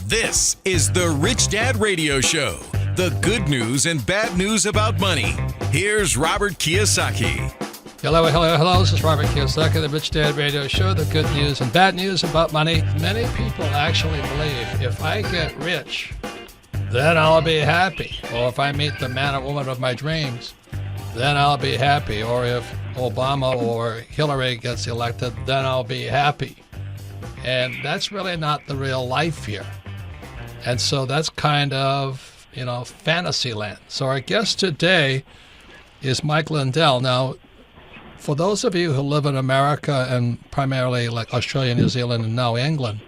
This is the Rich Dad Radio Show. The good news and bad news about money. Here's Robert Kiyosaki. Hello. This is Robert Kiyosaki, the Rich Dad Radio Show. The good news and bad news about money. Many people actually believe if I get rich, then I'll be happy. Or if I meet the man or woman of my dreams, then I'll be happy. Or if Obama or Hillary gets elected, then I'll be happy. And that's really not the real life here. And so that's kind of, fantasy land. So our guest today is Mike Lindell. Now, for those of you who live in America and primarily like Australia, New Zealand, and now England,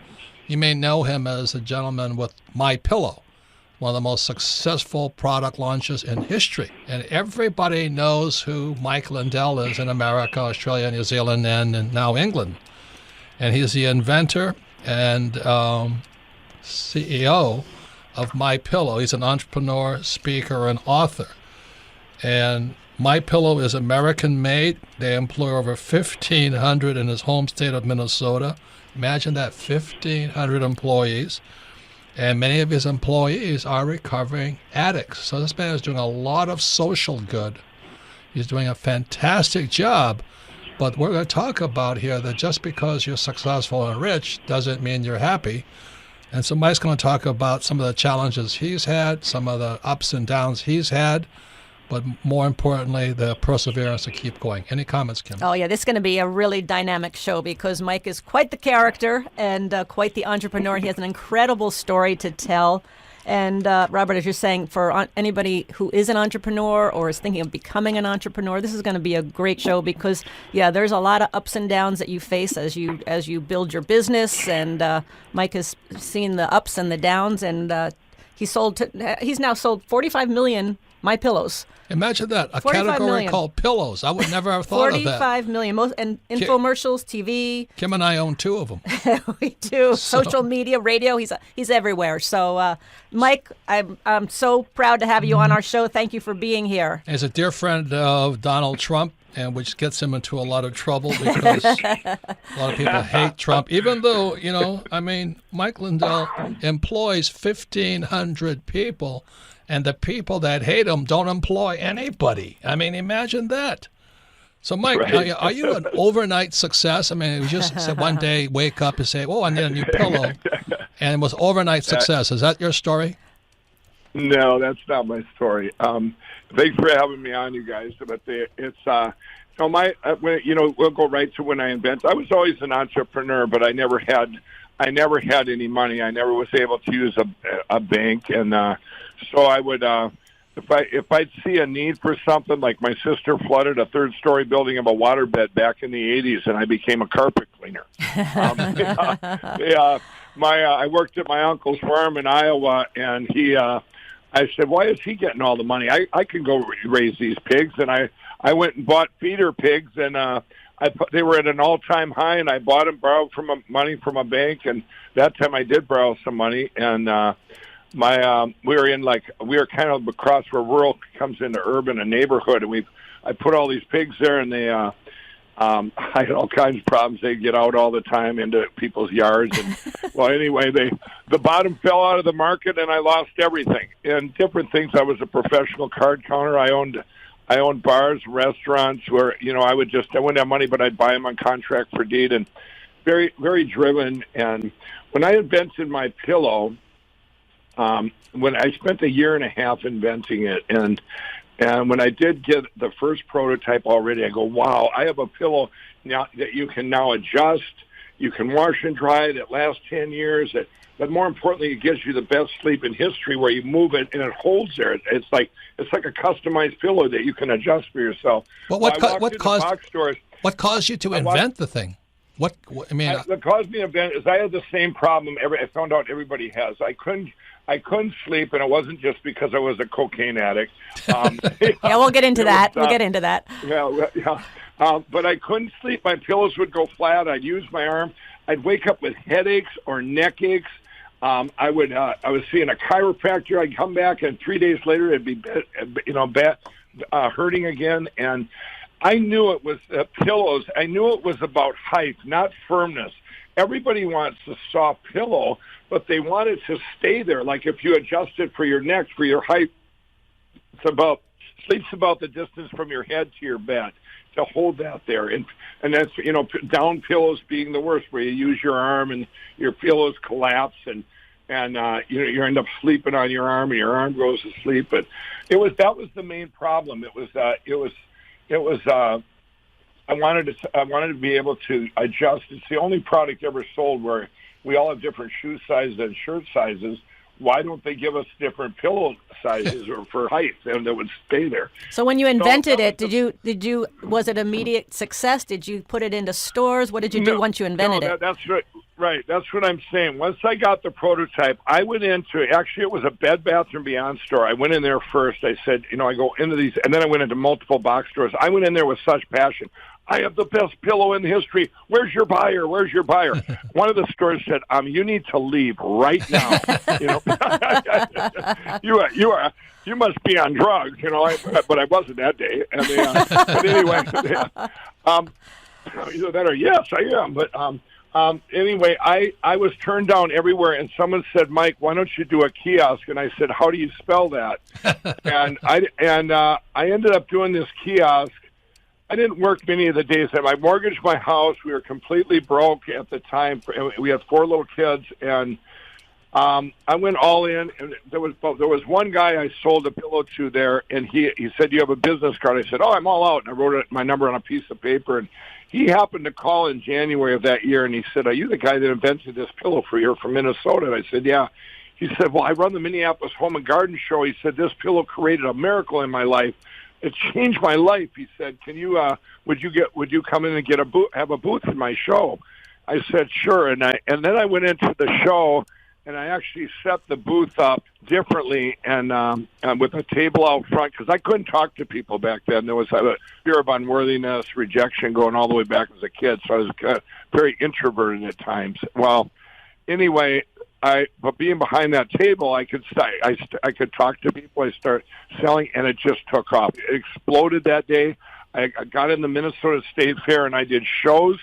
you may know him as a gentleman with MyPillow, one of the most successful product launches in history. And everybody knows who Mike Lindell is in America, Australia, New Zealand, and now England. And he's the inventor and CEO of MyPillow. He's an entrepreneur, speaker, and author. And MyPillow is American-made. They employ over 1,500 in his home state of Minnesota. Imagine that, 1,500 employees. And many of his employees are recovering addicts. So this man is doing a lot of social good. He's doing a fantastic job. But we're going to talk about here that just because you're successful and rich doesn't mean you're happy. And so Mike's going to talk about some of the challenges he's had, some of the ups and downs he's had, but more importantly, the perseverance to keep going. Any comments, Kim? Oh, yeah, this is going to be a really dynamic show because Mike is quite the character and quite the entrepreneur. He has an incredible story to tell. And Robert, as you're saying, for anybody who is an entrepreneur or is thinking of becoming an entrepreneur, this is going to be a great show because, there's a lot of ups and downs that you face as you build your business. And Mike has seen the ups and the downs, and he's now sold 45 million MyPillows. Imagine that, a category million. Called pillows. I would never have thought of that. 45 million, and infomercials, TV. Kim and I own 2 of them. We do. Social media, radio. He's everywhere. So, Mike, I'm so proud to have you on our show. Thank you for being here. He's a dear friend of Donald Trump, and which gets him into a lot of trouble because a lot of people hate Trump. Even though, Mike Lindell employs 1,500 people. And the people that hate him don't employ anybody. Imagine that. So, Mike, right. Are you an overnight success? You just said one day, wake up and say, "Oh, I need a new pillow," and it was overnight success. Is that your story? No, that's not my story. Thanks for having me on, you guys. But we'll go right to when I invented. I was always an entrepreneur, but I never had any money. I never was able to use a bank, and so I would, if I'd see a need for something, like my sister flooded a 3rd-story building of a waterbed back in the 80s, and I became a carpet cleaner. I worked at my uncle's farm in Iowa, and I said, why is he getting all the money? I can go raise these pigs, and I went and bought feeder pigs, and they were at an all-time high, and I borrowed money from a bank, and that time I did borrow some money, and we were kind of across where rural comes into urban, a neighborhood, and I put all these pigs there, and they I had all kinds of problems. They get out all the time into people's yards, and well, anyway, the bottom fell out of the market, and I lost everything and different things. I was a professional card counter. I owned bars, restaurants where I wouldn't have money, but I'd buy them on contract for deed, and very, very driven. And when I invented MyPillow, when I spent a year and a half inventing it, and when I did get the first prototype already, I go, wow, I have a pillow now that you can now adjust. You can wash and dry it. It lasts 10 years. But more importantly, it gives you the best sleep in history where you move it and it holds there. It's like a customized pillow that you can adjust for yourself. Well, what caused you to invent the thing? What caused me to invent is I had the same problem. I found out everybody has. I couldn't sleep, and it wasn't just because I was a cocaine addict. We'll get into that. But I couldn't sleep. My pillows would go flat. I'd use my arm. I'd wake up with headaches or neck aches. I was seeing a chiropractor. I'd come back, and 3 days later, it'd be hurting again. And I knew it was pillows. I knew it was about height, not firmness. everybody wants a soft pillow, but they want it to stay there. Like if you adjust it for your neck, for your height, sleep's about the distance from your head to your bed to hold that there. And that's, down pillows being the worst, where you use your arm and your pillows collapse and you end up sleeping on your arm and your arm goes to sleep. But that was the main problem. I wanted to be able to adjust. It's the only product ever sold where we all have different shoe sizes and shirt sizes. Why don't they give us different pillow sizes or for height, and that would stay there? So when you invented it, was it immediate success? Did you put it into stores? What did you do once you invented it? That's right. Right, that's what I'm saying. Once I got the prototype, I went into, actually it was a Bed Bath & Beyond store. I went in there first. I said, I go into these, and then I went into multiple box stores. I went in there with such passion. I have the best pillow in history. Where's your buyer? Where's your buyer? One of the stores said, you need to leave right now. You must be on drugs, but I wasn't that day. And but anyway, either that or yes, I am. But anyway, I was turned down everywhere, and someone said, Mike, why don't you do a kiosk? And I said, how do you spell that? and I ended up doing this kiosk. I didn't work many of the days. I mortgaged my house. We were completely broke at the time. We had 4 little kids, and I went all in. And there was one guy I sold a pillow to there, and he said, "You have a business card?" I said, "Oh, I'm all out." And I wrote my number on a piece of paper, and he happened to call in January of that year, and he said, "Are you the guy that invented this pillow for you from Minnesota?" And I said, "Yeah." He said, "Well, I run the Minneapolis Home and Garden Show." He said, "This pillow created a miracle in my life. It changed my life." He said, "Can you would you come in and have a booth in my show?" I said, "Sure." And then I went into the show, and I actually set the booth up differently and with a table out front, because I couldn't talk to people back then. There was a fear of unworthiness, rejection going all the way back as a kid, so I was very introverted at times. Well, anyway, but being behind that table, I could talk to people. I started selling, and it just took off. It exploded that day. I got in the Minnesota State Fair, and I did shows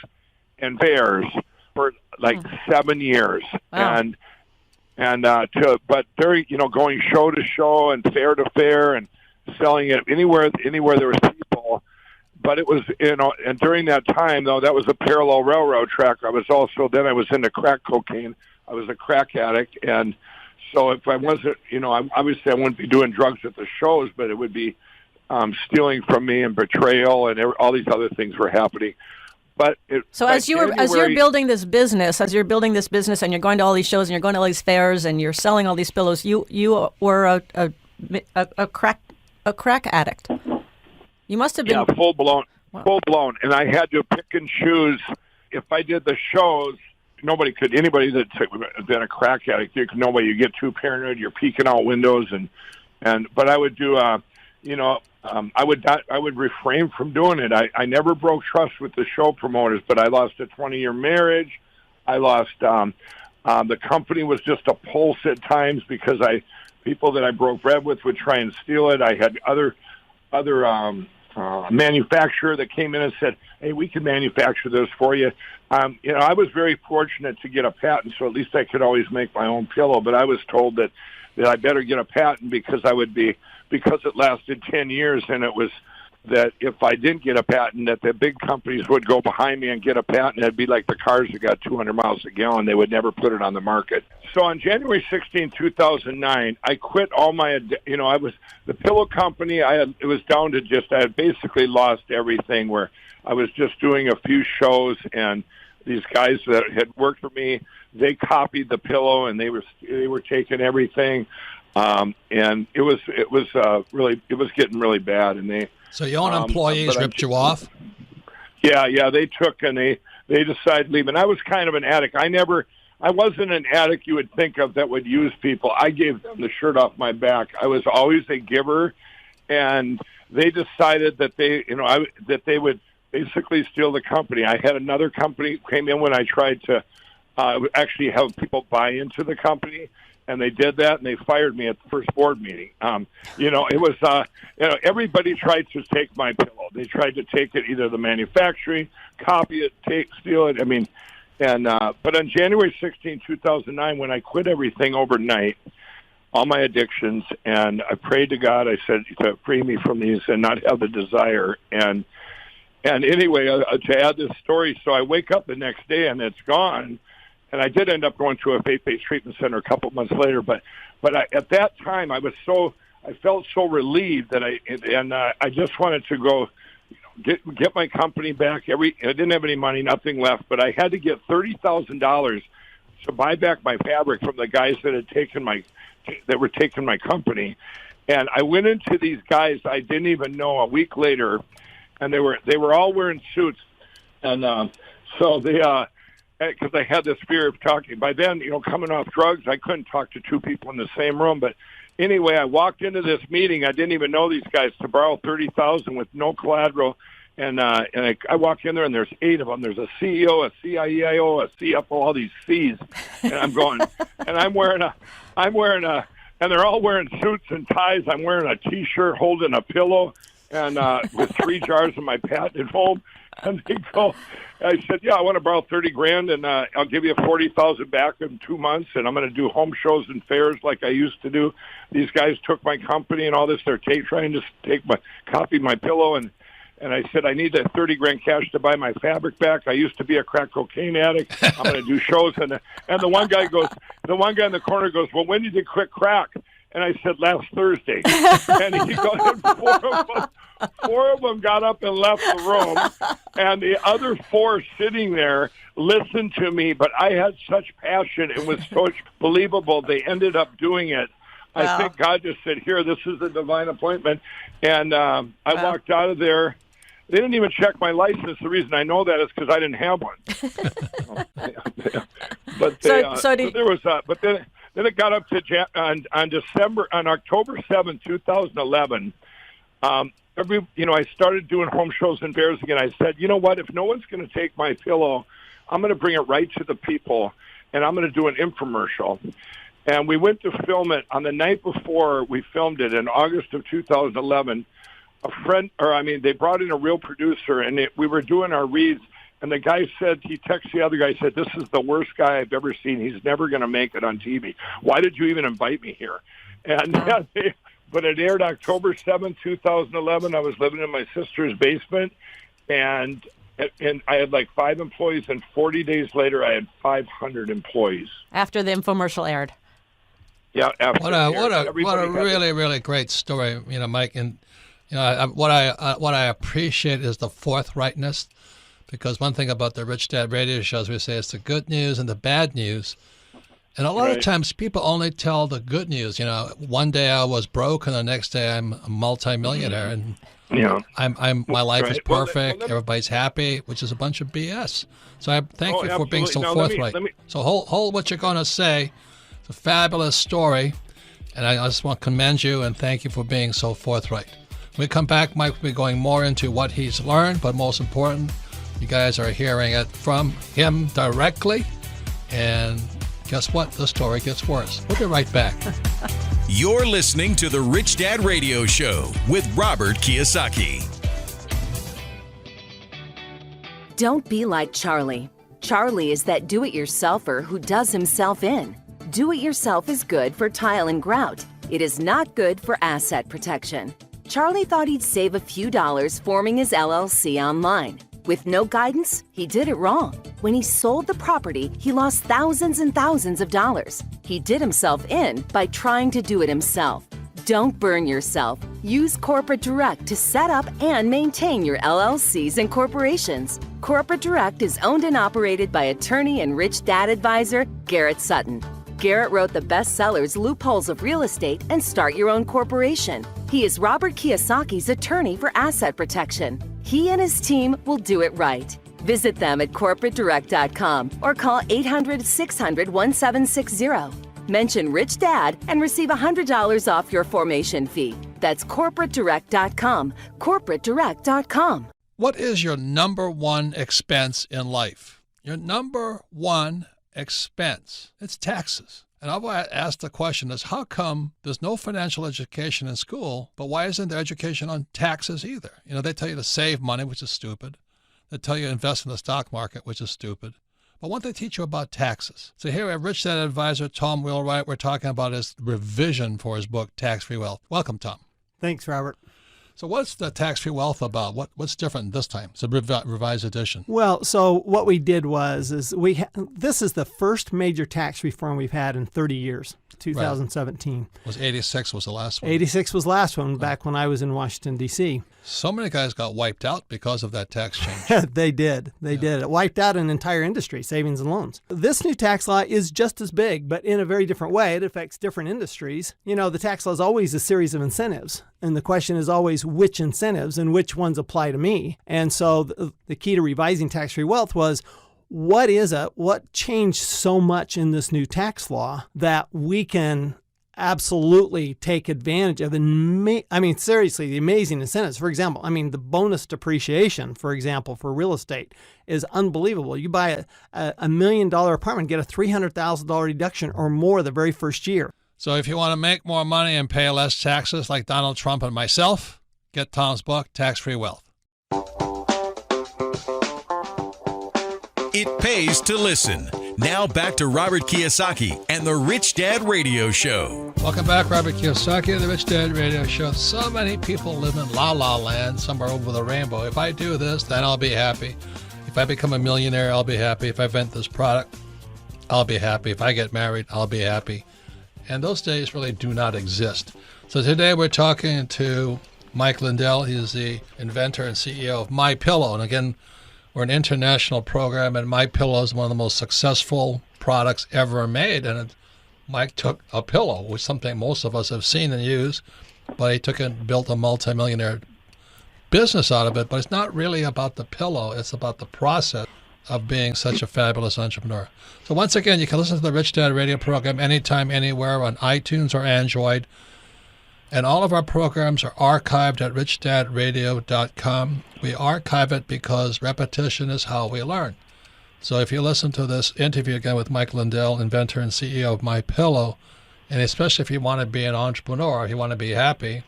and fairs for like 7 years. Wow. But very, going show to show and fair to fair and selling it anywhere there was people. But it was, and during that time, though, that was a parallel railroad track. I was into crack cocaine. I was a crack addict, and so if I wasn't, obviously I wouldn't be doing drugs at the shows, but it would be stealing from me and betrayal, and all these other things were happening. But as you're building this business, and you're going to all these shows, and you're going to all these fairs, and you're selling all these pillows, you were a crack addict. You must have been full blown, wow. Full blown, and I had to pick and choose. If I did the shows, anybody that's been a crack addict, you get too paranoid, you're peeking out windows, but I would do, I would refrain from doing it. I never broke trust with the show promoters, but I lost a 20-year marriage. I lost, the company was just a pulse at times because people that I broke bread with would try and steal it. I had other manufacturer that came in and said, "Hey, we can manufacture this for you." I was very fortunate to get a patent, so at least I could always make my own pillow. But I was told that I better get a patent because it lasted 10 years, and it was that if I didn't get a patent, that the big companies would go behind me and get a patent. It'd be like the cars that got 200 miles a gallon. They would never put it on the market. So on January 16, 2009, I quit all my, I was the pillow company. It was down to I had basically lost everything, where I was just doing a few shows, and these guys that had worked for me, they copied the pillow, and they were taking everything. And it was getting really bad, and So your own employees ripped you off? Yeah, they took and they decided to leave. And I was kind of an addict. I wasn't an addict you would think of that would use people. I gave them the shirt off my back. I was always a giver, and they decided that they would basically steal the company. I had another company came in when I tried to actually have people buy into the company. And they did that, and they fired me at the first board meeting. It was, everybody tried to take my pillow. They tried to take it, either the manufacturing, copy it, steal it. I mean, And but on January 16, 2009, when I quit everything overnight, all my addictions, and I prayed to God, I said, to free me from these and not have the desire. And anyway, to add this story, so I wake up the next day and it's gone. And I did end up going to a faith-based treatment center a couple of months later. But at that time, I felt so relieved that I just wanted to go get my company back. I didn't have any money, nothing left, but I had to get $30,000 to buy back my fabric from the guys that were taking my company. And I went into these guys I didn't even know a week later, and they were all wearing suits, and so they because I had this fear of talking. By then, coming off drugs, I couldn't talk to two people in the same room. But anyway, I walked into this meeting. I didn't even know these guys, to borrow $30,000 with no collateral. And I walk in there, and there's 8 of them. There's a CEO, a CIO, a CFO, all these C's. And I'm going, and I'm wearing a, and they're all wearing suits and ties. I'm wearing a T-shirt, holding a pillow, and with 3 jars of my patented foam. And they go, I said, yeah, I want to borrow $30,000, and I'll give you $40,000 back in 2 months, and I'm going to do home shows and fairs like I used to do. These guys took my company and all this. They're trying to copy my pillow, and I said, I need that $30,000 cash to buy my fabric back. I used to be a crack cocaine addict. I'm going to do shows, and the one guy in the corner goes, well, when did you quit crack? And I said, last Thursday. And he goes, and 4 of them got up and left the room, and the other 4 sitting there listened to me, but I had such passion. It was so believable. They ended up doing it. Wow. I think God just said, here, this is a divine appointment. And I walked out of there. They didn't even check my license. The reason I know that is because I didn't have one. But then it got up to on October 7th, 2011. I started doing home shows and fairs again. I said, you know what? If no one's going to take my pillow, I'm going to bring it right to the people, and I'm going to do an infomercial. And we went to film it on the night before we filmed it in August of 2011. They brought in a real producer, and we were doing our reads, and the guy said, he texted the other guy, said, this is the worst guy I've ever seen. He's never going to make it on TV. Why did you even invite me here? And but it aired October 7th, 2011. I was living in my sister's basement, and I had like 5 employees, and 40 days later, I had 500 employees. After the infomercial aired. Yeah. What a really, really great story, Mike. And what I appreciate is the forthrightness, because one thing about the Rich Dad radio shows, we say it's the good news and the bad news. And a lot of times people only tell the good news. One day I was broke, and the next day I'm a multimillionaire, and my life is perfect. Everybody's happy, which is a bunch of BS. So I thank you for being so forthright. So hold what you're going to say. It's a fabulous story, and I just want to commend you and thank you for being so forthright. When we come back, Mike will be going more into what he's learned, but most important, you guys are hearing it from him directly, and guess what? The story gets worse. We'll be right back. You're listening to The Rich Dad Radio Show with Robert Kiyosaki. Don't be like Charlie. Charlie is that do-it-yourselfer who does himself in. Do-it-yourself is good for tile and grout. It is not good for asset protection. Charlie thought he'd save a few dollars forming his LLC online. With no guidance, he did it wrong. When he sold the property, he lost thousands and thousands of dollars. He did himself in by trying to do it himself. Don't burn yourself. Use Corporate Direct to set up and maintain your LLCs and corporations. Corporate Direct is owned and operated by attorney and Rich Dad advisor Garrett Sutton. Garrett wrote the bestsellers Loopholes of Real Estate and Start Your Own Corporation. He is Robert Kiyosaki's attorney for asset protection. He and his team will do it right. Visit them at corporatedirect.com or call 800-600-1760. Mention Rich Dad and receive $100 off your formation fee. That's corporatedirect.com. corporatedirect.com. What is your number one expense in life? Your number one expense. It's taxes. And I've asked the question is, how come there's no financial education in school, but why isn't there education on taxes either? They tell you to save money, which is stupid. They tell you to invest in the stock market, which is stupid. but what they teach you about taxes. So here at Rich Dad Advisor Tom Wheelwright, we're talking about his revision for his book, Tax-Free Wealth. Welcome, Tom. Thanks, Robert. So what's the Tax-Free Wealth about? What's different this time? It's a revised edition. Well, so what we did was this is the first major tax reform we've had in 30 years, 2017. Was 86 was the last one? 86 was the last one, back when I was in Washington, D.C. So many guys got wiped out because of that tax change. They did. They did. It wiped out an entire industry, savings and loans. This new tax law is just as big, but in a very different way. It affects different industries. You know, the tax law is always a series of incentives. And the question is always which incentives and which ones apply to me. And so the key to revising tax-free wealth was, what changed so much in this new tax law that we can absolutely take advantage of? Seriously, the amazing incentives. For example, the bonus depreciation, for example, for real estate is unbelievable. You buy a $1 million apartment, get a $300,000 deduction or more the very first year. So if you want to make more money and pay less taxes like Donald Trump and myself, get Tom's book, Tax-Free Wealth. It pays to listen. Now back to Robert Kiyosaki and the Rich Dad Radio Show. Welcome back, Robert Kiyosaki, the Rich Dad Radio Show. So many people live in la-la land, somewhere over the rainbow. If I do this, then I'll be happy. If I become a millionaire, I'll be happy. If I invent this product, I'll be happy. If I get married, I'll be happy. And those days really do not exist. So today we're talking to Mike Lindell. He's the inventor and CEO of MyPillow. And again, we're an international program, and MyPillow is one of the most successful products ever made. And Mike took a pillow, which is something most of us have seen and used, but he took it and built a multimillionaire business out of it. But it's not really about the pillow. It's about the process of being such a fabulous entrepreneur. So once again, you can listen to the Rich Dad Radio program anytime, anywhere on iTunes or Android. And all of our programs are archived at richdadradio.com. We archive it because repetition is how we learn. So if you listen to this interview again with Mike Lindell, inventor and CEO of MyPillow, and especially if you want to be an entrepreneur, if you want to be happy,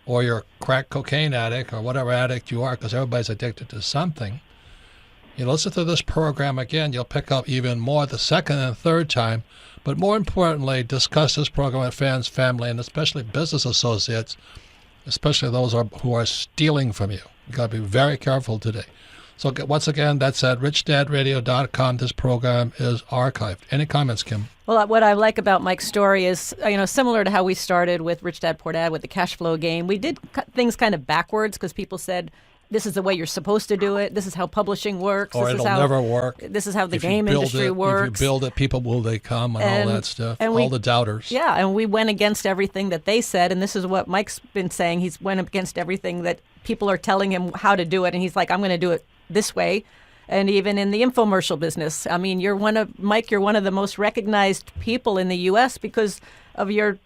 or you're a crack cocaine addict or whatever addict you are, because everybody's addicted to something, you listen to this program again, you'll pick up even more the second and third time. But more importantly, discuss this program with friends, family, and especially business associates, especially those who are stealing from you. You've got to be very careful today. So once again, that's at richdadradio.com. This program is archived. Any comments, Kim? Well, what I like about Mike's story is, similar to how we started with Rich Dad Poor Dad with the cash flow game. We did things kind of backwards because people said, this is the way you're supposed to do it. This is how publishing works. Or it'll never work. This is how the game industry works. If you build it, people will they come and all that stuff. And all the doubters. Yeah, and we went against everything that they said. And this is what Mike's been saying. He's went against everything that people are telling him how to do it. And he's like, I'm going to do it this way. And even in the infomercial business, you're one of the most recognized people in the U.S. because of your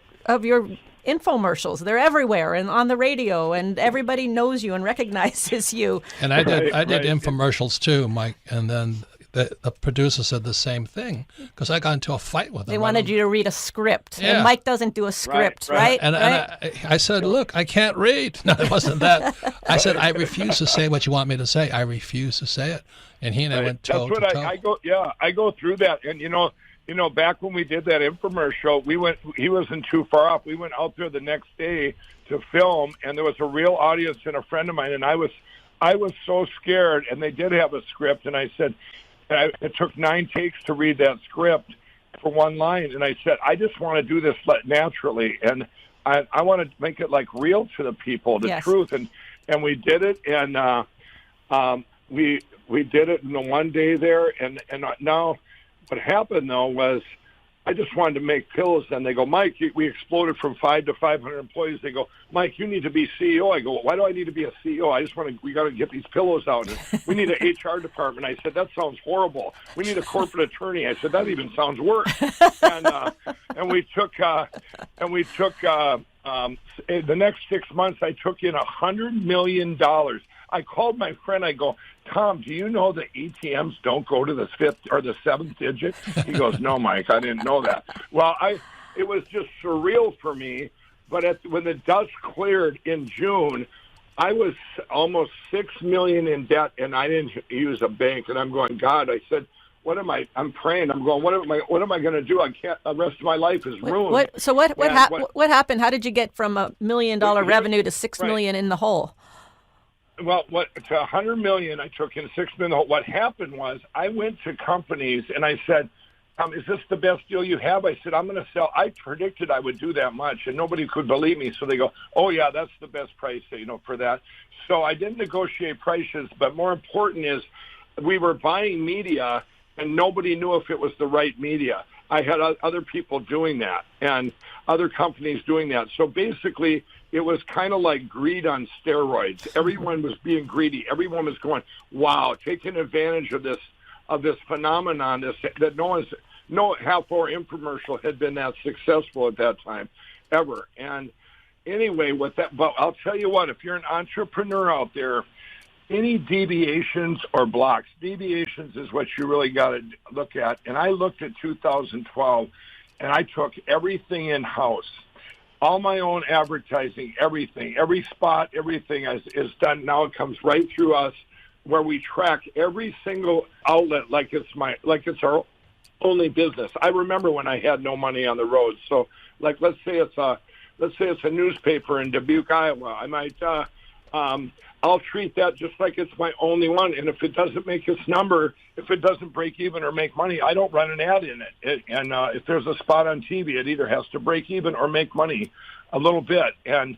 infomercials. They're everywhere and on the radio, and everybody knows you and recognizes you. And I did infomercials too, Mike. And then the producer said the same thing because I got into a fight with them. They wanted you to read a script, yeah. And Mike doesn't do a script, right? And I said, look, I can't read. No, it wasn't that. I said, I refuse to say what you want me to say. I refuse to say it. And he and I went toe to toe. I go through that, and back when we did that infomercial, he wasn't too far off. We went out there the next day to film, and there was a real audience and a friend of mine, and I was so scared, and they did have a script, and I said, it took 9 takes to read that script for one line, and I said, I just want to do this naturally, and I want to make it like real to the people, the truth, and we did it, and we did it in the one day there, and now. What happened, though, was I just wanted to make pillows. And they go, Mike, we exploded from 5 to 500 employees. They go, Mike, you need to be CEO. I go, why do I need to be a CEO? We got to get these pillows out. And we need an HR department. I said, that sounds horrible. We need a corporate attorney. I said, that even sounds worse. And we took the next 6 months, I took in $100 million. I called my friend. I go, Tom, do you know that ATMs don't go to the 5th or the 7th digit? He goes, no, Mike, I didn't know that. Well, it was just surreal for me. But when the dust cleared in June, I was almost $6 million in debt, and I didn't use a bank. And I'm going, God, I said, what am I? I'm praying. I'm going. What am I going to do? I can't. The rest of my life is ruined. What happened? How did you get from $1 million revenue to $6 million in the hole? Well, to $100 million, I took in $6 million. What happened was I went to companies and I said, is this the best deal you have? I said, I'm going to sell. I predicted I would do that much, and nobody could believe me. So they go, oh, yeah, that's the best price, for that. So I didn't negotiate prices, but more important is we were buying media, and nobody knew if it was the right media. I had other people doing that and other companies doing that. So basically, it was kind of like greed on steroids. Everyone was being greedy. Everyone was going, wow, taking advantage of this phenomenon that no half-hour infomercial had been that successful at that time ever. And anyway, but I'll tell you what, if you're an entrepreneur out there, any deviations or blocks, deviations is what you really got to look at. And I looked at 2012, and I took everything in-house, all my own advertising, everything, every spot, everything is done. Now it comes right through us, where we track every single outlet like it's our only business. I remember when I had no money on the road. So, like, let's say it's a newspaper in Dubuque, Iowa. I might I'll treat that just like it's my only one. And if it doesn't make its number, if it doesn't break even or make money, I don't run an ad in it. And if there's a spot on TV, it either has to break even or make money a little bit. And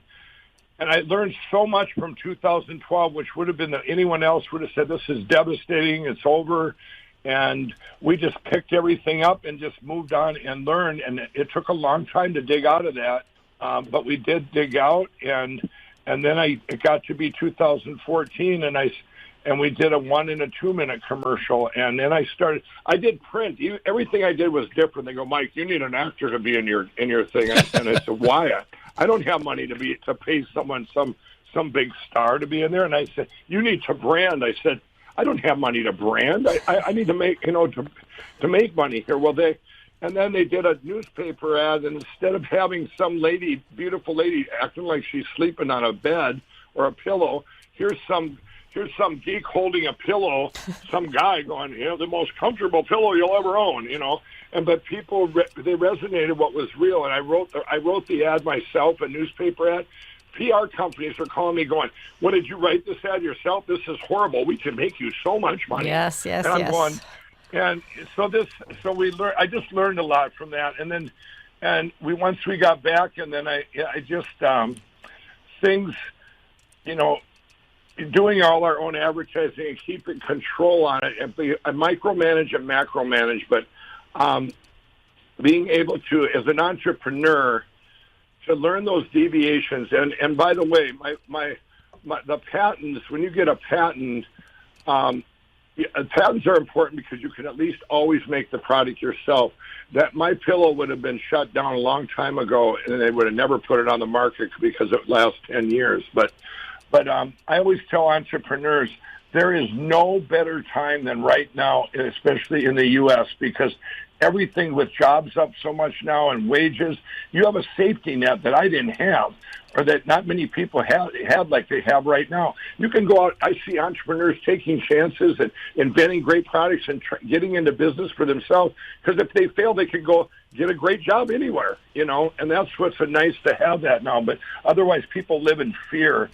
I learned so much from 2012, which would have been anyone else would have said, this is devastating, it's over. And we just picked everything up and just moved on and learned. And it took a long time to dig out of that. But we did dig out. And then it got to be 2014, and we did a 1 and a 2 minute commercial. And then I did print. Everything I did was different. They go, Mike, you need an actor to be in your thing. And I said, why? I don't have money to pay someone, some big star to be in there. And I said, you need to brand. I said, I don't have money to brand. I need to make, to make money here. Well, and then they did a newspaper ad, and instead of having some beautiful lady acting like she's sleeping on a bed or a pillow, here's some geek holding a pillow, some guy going, the most comfortable pillow you'll ever own, but people, they resonated what was real. And I wrote the ad myself, a newspaper ad. PR companies are calling me going, what, did you write this ad yourself? This is horrible. We can make you so much money. Yes. And I'm going, and so we learned. I just learned a lot from that, once we got back, and then I just things, doing all our own advertising and keeping control on it, and I micromanage and macromanage, but being able to, as an entrepreneur, to learn those deviations. And by the way, the patents, when you get a patent. Patents are important because you can at least always make the product yourself. That my pillow would have been shut down a long time ago, and they would have never put it on the market because it lasts 10 years. But I always tell entrepreneurs, there is no better time than right now, especially in the U.S., because everything with jobs up so much now and wages, you have a safety net that I didn't have, or that not many people have like they have right now. You can go out. I see entrepreneurs taking chances and inventing great products and getting into business for themselves, because if they fail, they can go get a great job anywhere, and that's what's so nice to have that now. But otherwise, people live in fear.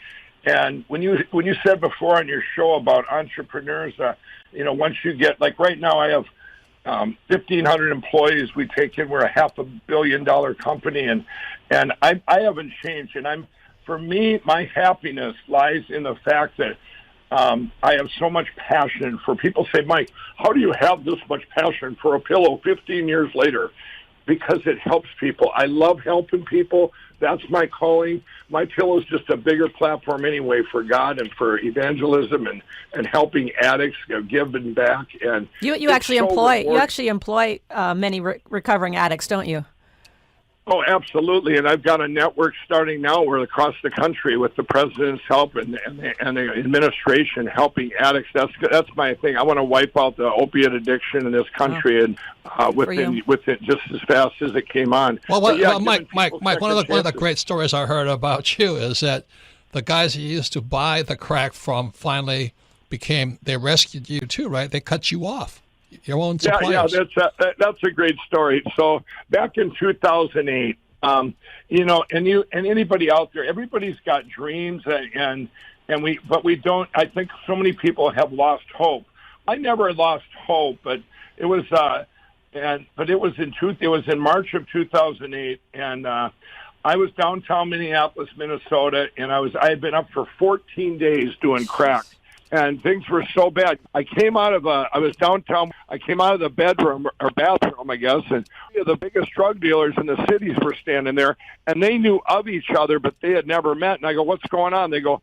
And when you said before on your show about entrepreneurs, once you get, like right now, I have 1,500 employees we take in. We're a $500 million company, and I haven't changed. And for me, my happiness lies in the fact that I have so much passion for people. Say, Mike, how do you have this much passion for a pillow 15 years later? Because it helps people. I love helping people. That's my calling. My pillow is just a bigger platform anyway for God and for evangelism and helping addicts, giving back. And you actually employ many recovering addicts, don't you? Oh, absolutely. And I've got a network starting now where across the country with the president's help and the administration helping addicts. That's my thing. I want to wipe out the opiate addiction in this country and with it just as fast as it came on. Well, Mike, one of the great stories I heard about you is that the guys you used to buy the crack from finally they rescued you too, right? They cut you off. your own suppliers. That's a great story. So back in 2008, and anybody out there, everybody's got dreams, but we don't. I think so many people have lost hope. I never lost hope, but it was in March of 2008, and I was downtown Minneapolis, Minnesota, and I had been up for 14 days doing crack. And things were so bad. I was downtown. I came out of the bathroom, I guess, and the biggest drug dealers in the cities were standing there, and they knew of each other, but they had never met. And I go, "What's going on?" They go,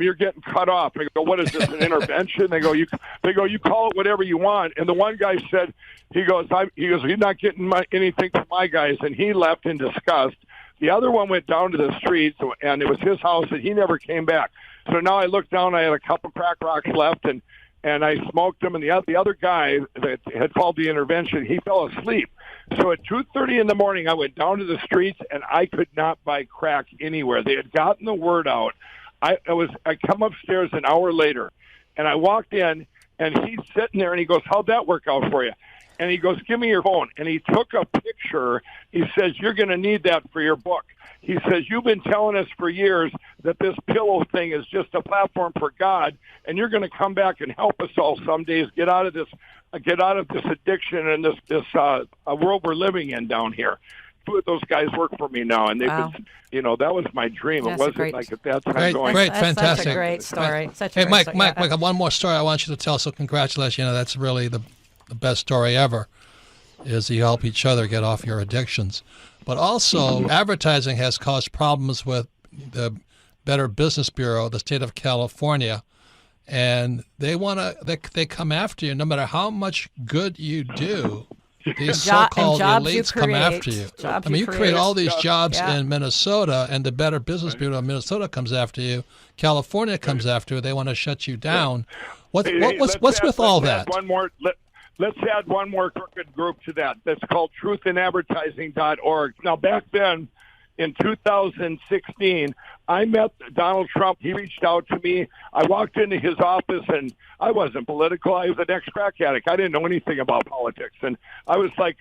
"You're getting cut off." I go, "What is this, an intervention?" They go, "You call it whatever you want." And the one guy said, he goes, "You're not getting anything from my guys," and he left in disgust. The other one went down to the streets, and it was his house, and he never came back. So now I looked down, I had a couple crack rocks left, and I smoked them, and the other guy that had called the intervention, he fell asleep. So at 2:30 in the morning, I went down to the streets, and I could not buy crack anywhere. They had gotten the word out. I come upstairs an hour later, and I walked in, and he's sitting there, and he goes, "How'd that work out for you?" And he goes, "Give me your phone." And he took a picture. He says, "You're going to need that for your book." He says, "You've been telling us for years that this pillow thing is just a platform for God, and you're going to come back and help us all some days get out of this addiction and this world we're living in down here." Two of those guys work for me now, and they've been, that was my dream. It wasn't like at that time Great, fantastic. Such a great story. Mike, I have one more story I want you to tell, so congratulations. That's really the best story ever, is you help each other get off your addictions. But also, advertising has caused problems with the Better Business Bureau, the state of California, and they come after you no matter how much good you do. These so-called elites come after you. You create all these jobs in Minnesota, and the Better Business Bureau of Minnesota comes after you. California comes after you. They want to shut you down. What's with all that? Let's add one more crooked group to that. That's called truthinadvertising.org. Now, back then, in 2016, I met Donald Trump. He reached out to me. I walked into his office, and I wasn't political. I was an ex-crack addict. I didn't know anything about politics. And I was like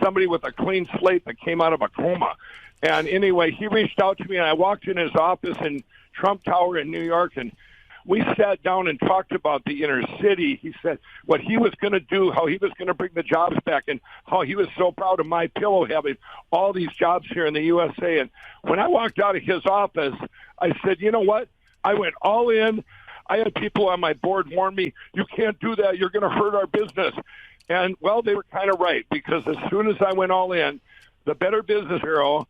somebody with a clean slate that came out of a coma. And anyway, he reached out to me, and I walked in his office in Trump Tower in New York, and we sat down and talked about the inner city. He said what he was going to do, how he was going to bring the jobs back, and how he was so proud of My Pillow having all these jobs here in the USA. And when I walked out of his office, I said, "You know what? I went all in. I had people on my board warn me, you can't do that. You're going to hurt our business." And, well, they were kind of right, because as soon as I went all in, the Better Business Bureau,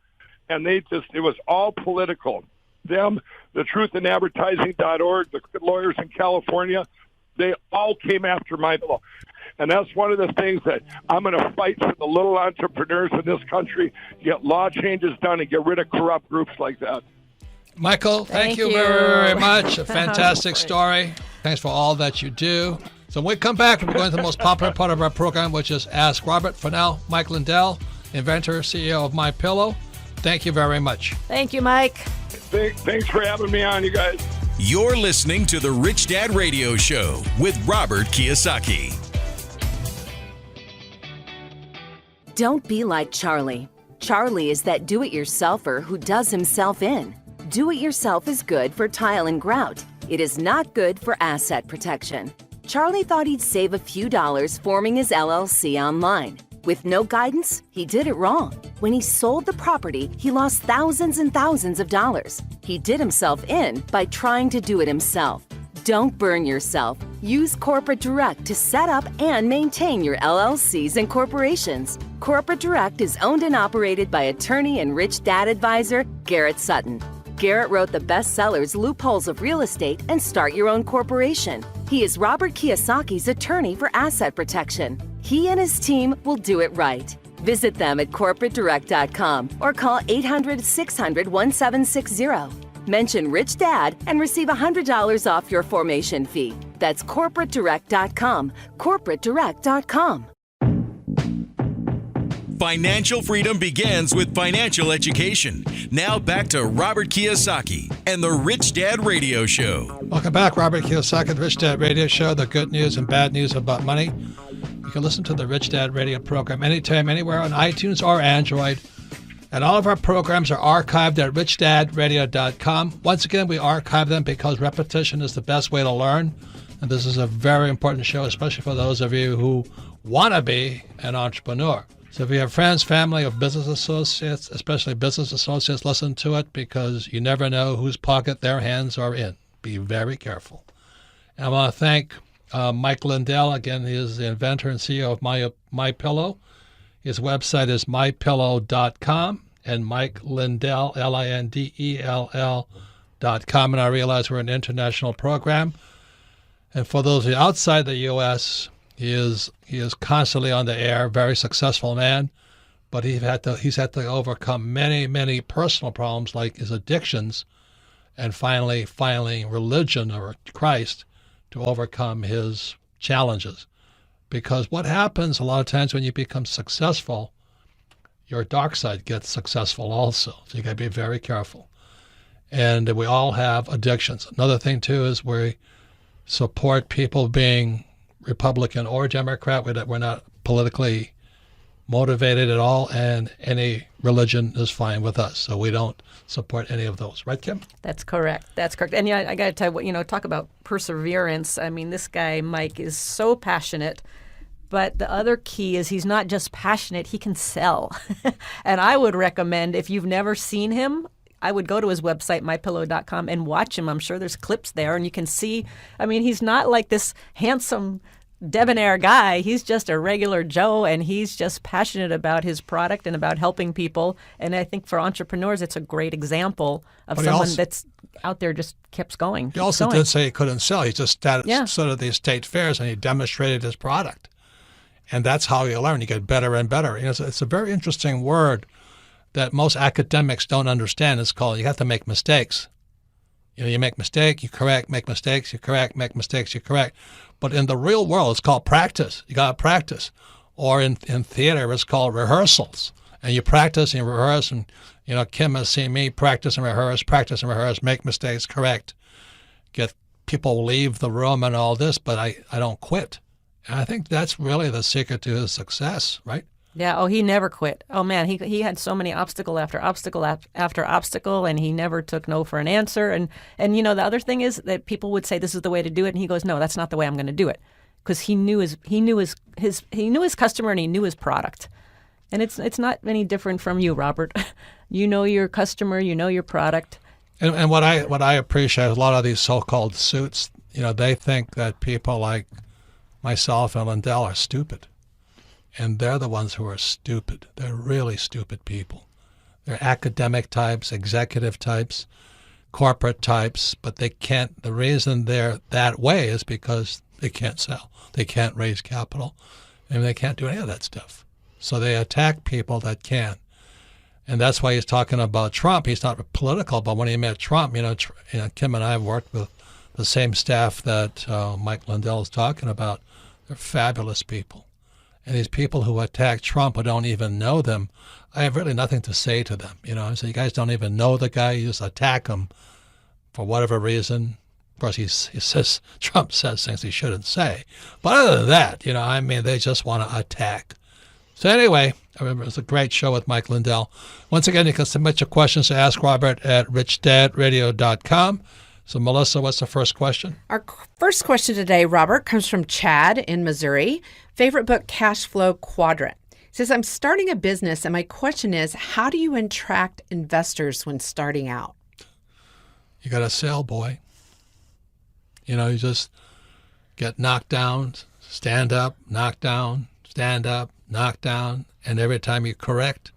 and it was all political. Them, the truthinadvertising.org, the lawyers in California, they all came after My Pillow. And that's one of the things that I'm going to fight for the little entrepreneurs in this country, get law changes done and get rid of corrupt groups like that. Michael, thank you very, very much. A fantastic story. Thanks for all that you do. So when we come back, we're going to the most popular part of our program, which is Ask Robert. For now, Mike Lindell, inventor, CEO of My Pillow. Thank you very much. Thank you, Mike. Thanks for having me on, you guys. You're listening to The Rich Dad Radio Show with Robert Kiyosaki. Don't be like Charlie. Charlie is that do-it-yourselfer who does himself in. Do-it-yourself is good for tile and grout. It is not good for asset protection. Charlie thought he'd save a few dollars forming his LLC online. With no guidance, he did it wrong. When he sold the property, he lost thousands and thousands of dollars. He did himself in by trying to do it himself. Don't burn yourself. Use Corporate Direct to set up and maintain your LLCs and corporations. Corporate Direct is owned and operated by attorney and rich dad advisor Garrett Sutton. Garrett wrote the bestsellers Loopholes of Real Estate and Start Your Own Corporation. He is Robert Kiyosaki's attorney for asset protection. He and his team will do it right. Visit them at corporatedirect.com or call 800-600-1760. Mention Rich Dad and receive $100 off your formation fee. That's corporatedirect.com. corporatedirect.com. Financial freedom begins with financial education. Now back to Robert Kiyosaki and the Rich Dad Radio Show. Welcome back, Robert Kiyosaki, the Rich Dad Radio Show, the good news and bad news about money. You can listen to the Rich Dad Radio program anytime, anywhere on iTunes or Android. And all of our programs are archived at richdadradio.com. Once again, we archive them because repetition is the best way to learn. And this is a very important show, especially for those of you who want to be an entrepreneur. So if you have friends, family, or business associates, especially business associates, listen to it because you never know whose pocket their hands are in. Be very careful. And I want to thank Mike Lindell. Again, he is the inventor and CEO of MyPillow. His website is mypillow.com, and Mike Lindell, Lindell.com. And I realize we're an international program. And for those of you outside the U.S., he is constantly on the air, very successful man, but he's had to overcome many personal problems like his addictions, and finally religion or Christ to overcome his challenges. Because what happens a lot of times when you become successful, your dark side gets successful also. So you got to be very careful. And we all have addictions. Another thing too is we support people being Republican or Democrat. We're not politically motivated at all, and any religion is fine with us. So we don't support any of those. Right, Kim? That's correct. That's correct. And yeah, I got to tell you, talk about perseverance. I mean, this guy, Mike, is so passionate. But the other key is he's not just passionate, he can sell. And I would recommend, if you've never seen him, I would go to his website, mypillow.com, and watch him. I'm sure there's clips there, and you can see, I mean, he's not like this handsome, debonair guy. He's just a regular Joe, and he's just passionate about his product and about helping people. And I think for entrepreneurs, it's a great example of someone that's out there just keeps going. He also did say he couldn't sell. He just stood at these state fairs, and he demonstrated his product. And that's how you learn. You get better and better. It's a very interesting word that most academics don't understand. It's called, you have to make mistakes. You make mistake, you correct, make mistakes, you correct, make mistakes, you correct. But in the real world, it's called practice. You got to practice. Or in theater, it's called rehearsals. And you practice and you rehearse. And, Kim has seen me practice and rehearse, make mistakes, correct. Get people leave the room and all this, but I don't quit. And I think that's really the secret to his success, right? Yeah. Oh, he never quit. Oh, man, he had so many obstacle after obstacle after obstacle, and he never took no for an answer. And the other thing is that people would say this is the way to do it, and he goes, no, that's not the way I'm going to do it, because he knew his customer and he knew his product. And it's not any different from you, Robert. You know your customer, you know your product. And what I appreciate, a lot of these so-called suits, they think that people like myself and Lindell are stupid. And they're the ones who are stupid. They're really stupid people. They're academic types, executive types, corporate types, but they can't. The reason they're that way is because they can't sell. They can't raise capital, and they can't do any of that stuff. So they attack people that can. And that's why he's talking about Trump. He's not political, but when he met Trump, Kim and I have worked with the same staff that Mike Lindell is talking about. They're fabulous people. And these people who attack Trump who don't even know them, I have really nothing to say to them. So you guys don't even know the guy. You just attack him for whatever reason. Of course, Trump says things he shouldn't say. But other than that, they just want to attack. So anyway, I remember it was a great show with Mike Lindell. Once again, you can submit your questions to Ask Robert at richdadradio.com. So, Melissa, what's the first question? Our first question today, Robert, comes from Chad in Missouri. Favorite book, Cashflow Quadrant. It says, I'm starting a business, and my question is, how do you attract investors when starting out? You got to sell, boy. You just get knocked down, stand up, knock down, stand up, knock down, and every time you correct,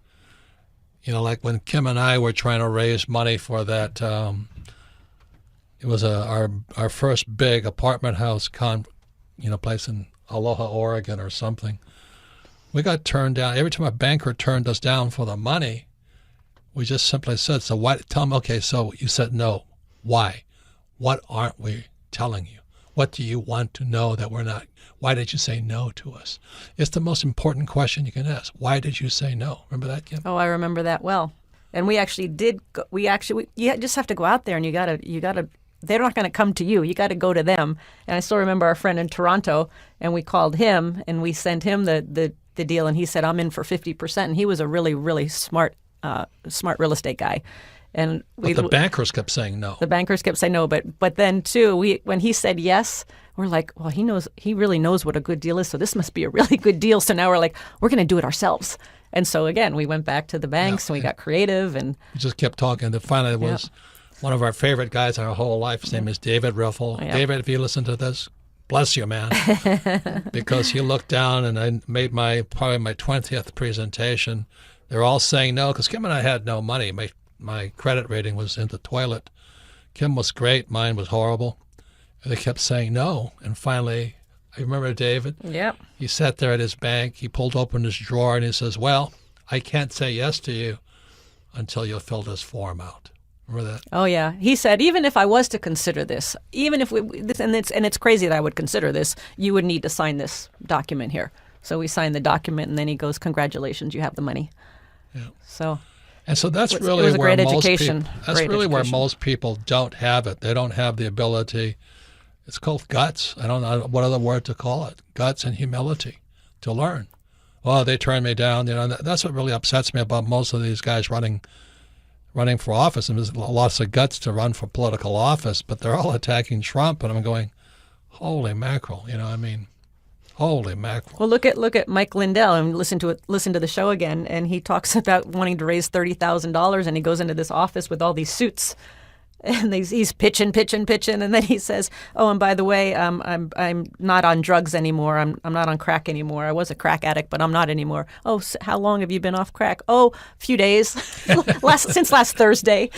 like when Kim and I were trying to raise money for that, it was our first big apartment house place in Aloha, Oregon or something. We got turned down. Every time a banker turned us down for the money, we just simply said, so why? Tell them, okay, so you said no. Why? What aren't we telling you? What do you want to know that we're not? Why did you say no to us? It's the most important question you can ask. Why did you say no? Remember that, Kim? Oh, I remember that well. And we actually did. You just have to go out there, and you gotta they're not going to come to you. You got to go to them. And I still remember our friend in Toronto, and we called him and we sent him the deal, and he said, I'm in for 50%. And he was a really, really smart real estate guy. And but the bankers kept saying no. The bankers kept saying no, but then too, when he said yes, we're like, well, he really knows what a good deal is, so this must be a really good deal. So now we're like, we're going to do it ourselves. And so again, we went back to the banks and we got creative, and we just kept talking. And finally, it was one of our favorite guys in our whole life. His name is David Riffle. Yep. David, if you listen to this, bless you, man, because he looked down, and I made probably my 20th presentation. They're all saying no because Kim and I had no money. My credit rating was in the toilet. Kim was great. Mine was horrible. And they kept saying no. And finally, I remember David. Yep. He sat there at his bank. He pulled open his drawer and he says, well, I can't say yes to you until you fill this form out. Remember that? Oh, yeah. He said, even if I was to consider this, even if it's crazy that I would consider this, you would need to sign this document here. So we signed the document, and then he goes, congratulations, you have the money. Yeah. So that's really where most people don't have it. They don't have the ability. It's called guts. I don't know what other word to call it. Guts and humility to learn. Well, they turned me down. That's what really upsets me about most of these guys running for office. And there's lots of guts to run for political office, but they're all attacking Trump. And I'm going, holy mackerel. Holy mackerel. Well, look at Mike Lindell, and listen to the show again, and he talks about wanting to raise $30,000, and he goes into this office with all these suits, and he's pitching, and then he says, "Oh, and by the way, I'm not on drugs anymore. I'm not on crack anymore. I was a crack addict, but I'm not anymore. Oh, so how long have you been off crack? Oh, a few days, since last Thursday."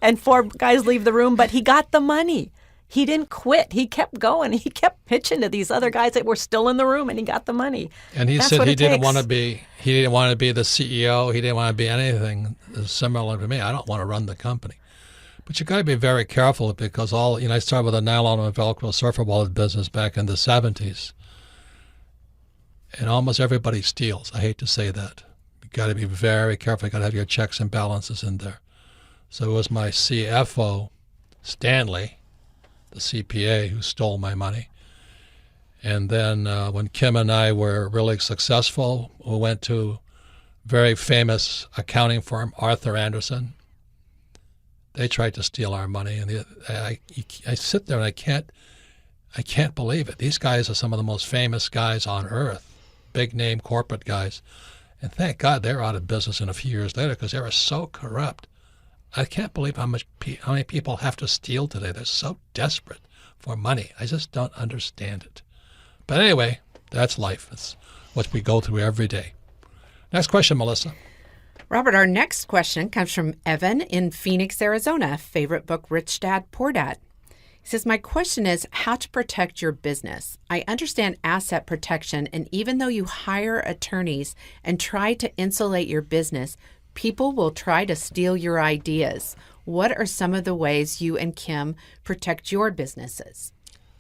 And 4 guys leave the room, but he got the money. He didn't quit. He kept going. He kept pitching to these other guys that were still in the room, and he got the money. And he said he didn't want to be the CEO. He didn't want to be anything similar to me. I don't want to run the company. But you got to be very careful because I started with a nylon and Velcro surfer wallet business back in the 70s. And almost everybody steals. I hate to say that. You got to be very careful. You got to have your checks and balances in there. So it was my CFO, Stanley, the CPA, who stole my money. And then when Kim and I were really successful, we went to very famous accounting firm, Arthur Andersen. They tried to steal our money, and I sit there and I can't believe it. These guys are some of the most famous guys on earth, big name corporate guys, and thank God they're out of business in a few years later because they were so corrupt. I can't believe how many people have to steal today. They're so desperate for money. I just don't understand it. But anyway, that's life. It's what we go through every day. Next question, Melissa. Robert, our next question comes from Evan in Phoenix, Arizona. Favorite book, Rich Dad, Poor Dad. He says, my question is how to protect your business. I understand asset protection, and even though you hire attorneys and try to insulate your business, people will try to steal your ideas. What are some of the ways you and Kim protect your businesses?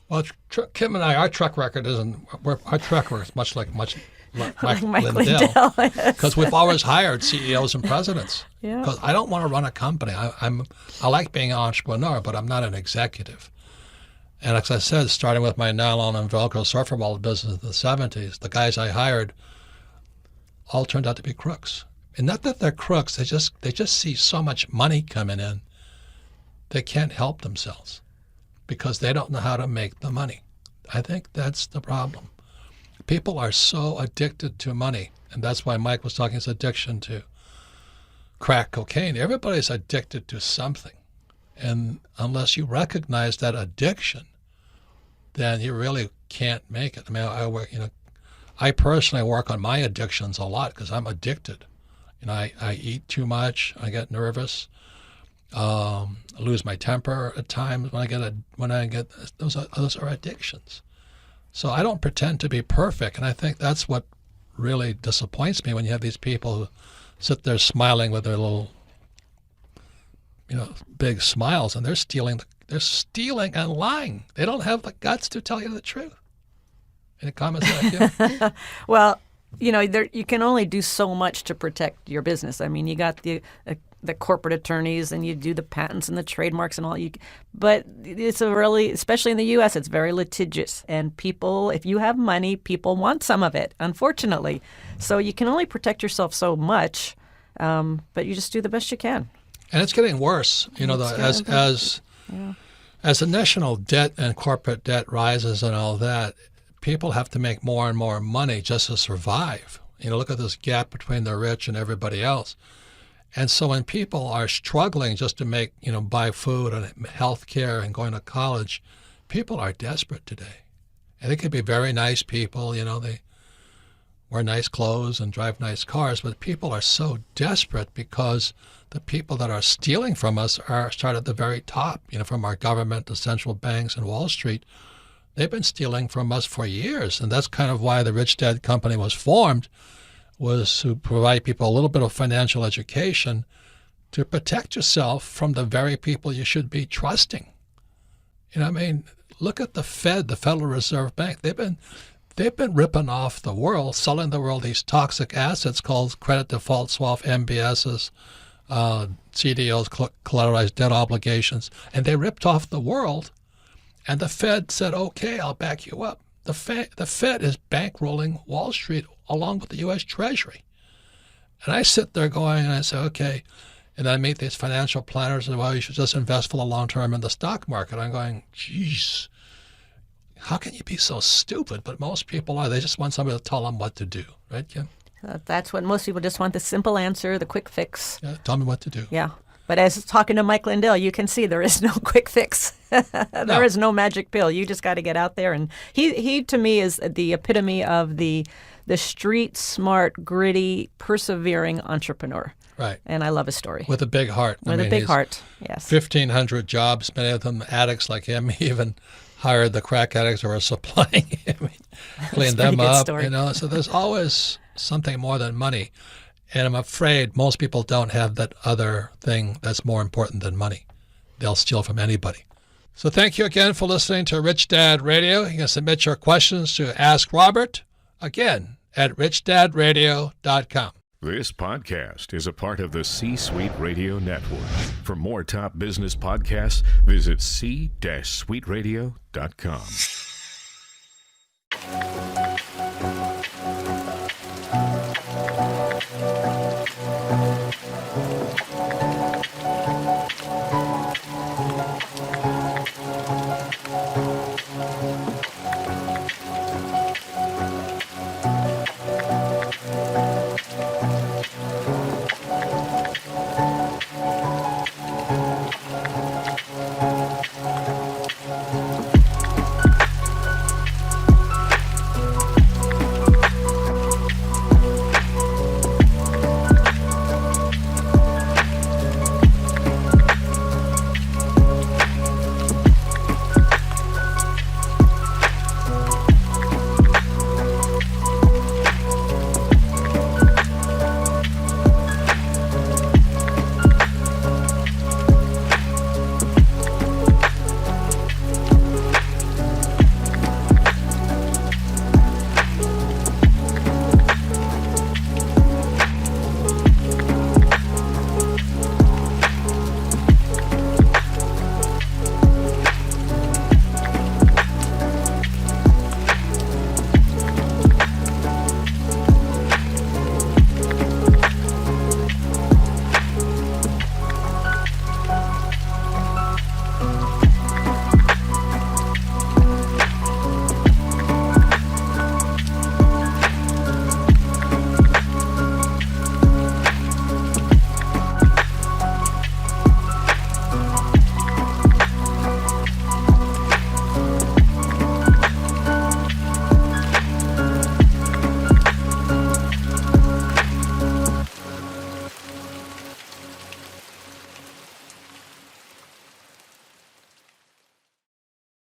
Well, Kim and I, our track record is much like Mike Lindell, because we've always hired CEOs and presidents. Because I don't want to run a company. I like being an entrepreneur, but I'm not an executive. And as I said, starting with my nylon and Velcro surfer wallet business in the 70s, the guys I hired all turned out to be crooks. And not that they're crooks, they just see so much money coming in, they can't help themselves because they don't know how to make the money. I think that's the problem. People are so addicted to money, and that's why Mike was talking his addiction to crack cocaine. Everybody's addicted to something. And unless you recognize that addiction, then you really can't make it. I mean, I personally work on my addictions a lot because I'm addicted. I eat too much. I get nervous. I lose my temper at times when I get those are addictions. So I don't pretend to be perfect, and I think that's what really disappoints me when you have these people who sit there smiling with their little, big smiles, and they're stealing and lying. They don't have the guts to tell you the truth. Any comments on that? Well, you can only do so much to protect your business. I mean, you got the the corporate attorneys and you do the patents and the trademarks and all. But it's a really, especially in the U.S., it's very litigious. And people, if you have money, people want some of it, unfortunately. So you can only protect yourself so much, but you just do the best you can. And it's getting worse. As the national debt and corporate debt rises and all that, people have to make more and more money just to survive. Look at this gap between the rich and everybody else. And so when people are struggling just to make, buy food and health care and going to college, people are desperate today. And they could be very nice people, they wear nice clothes and drive nice cars, but people are so desperate because the people that are stealing from us start at the very top, from our government to central banks and Wall Street. They've been stealing from us for years, and that's kind of why the Rich Dad Company was formed, was to provide people a little bit of financial education to protect yourself from the very people you should be trusting. Look at the Fed, the Federal Reserve Bank. They've been ripping off the world, selling the world these toxic assets called credit default swap, MBSs, CDOs, collateralized debt obligations, and they ripped off the world. And the Fed said, okay, I'll back you up. The Fed is bankrolling Wall Street along with the U.S. Treasury. And I sit there going, and I say, okay. And I meet these financial planners and, well, you should just invest for the long term in the stock market. I'm going, geez, how can you be so stupid? But most people are. They just want somebody to tell them what to do. Right, Kim? That's what most people just want, the simple answer, the quick fix. Yeah, tell me what to do. Yeah. But as talking to Mike Lindell, you can see there is no quick fix. There is no magic pill. You just got to get out there. And he to me, is the epitome of the street smart, gritty, persevering entrepreneur. Right. And I love his story. With a big heart. With a big heart, yes. 1,500 jobs, many of them addicts like him. He even hired the crack addicts who were supplying him, cleaned them up. Story. So there's always something more than money. And I'm afraid most people don't have that other thing that's more important than money. They'll steal from anybody. So thank you again for listening to Rich Dad Radio. You can submit your questions to Ask Robert, again, at richdadradio.com. This podcast is a part of the C-Suite Radio Network. For more top business podcasts, visit c-suiteradio.com.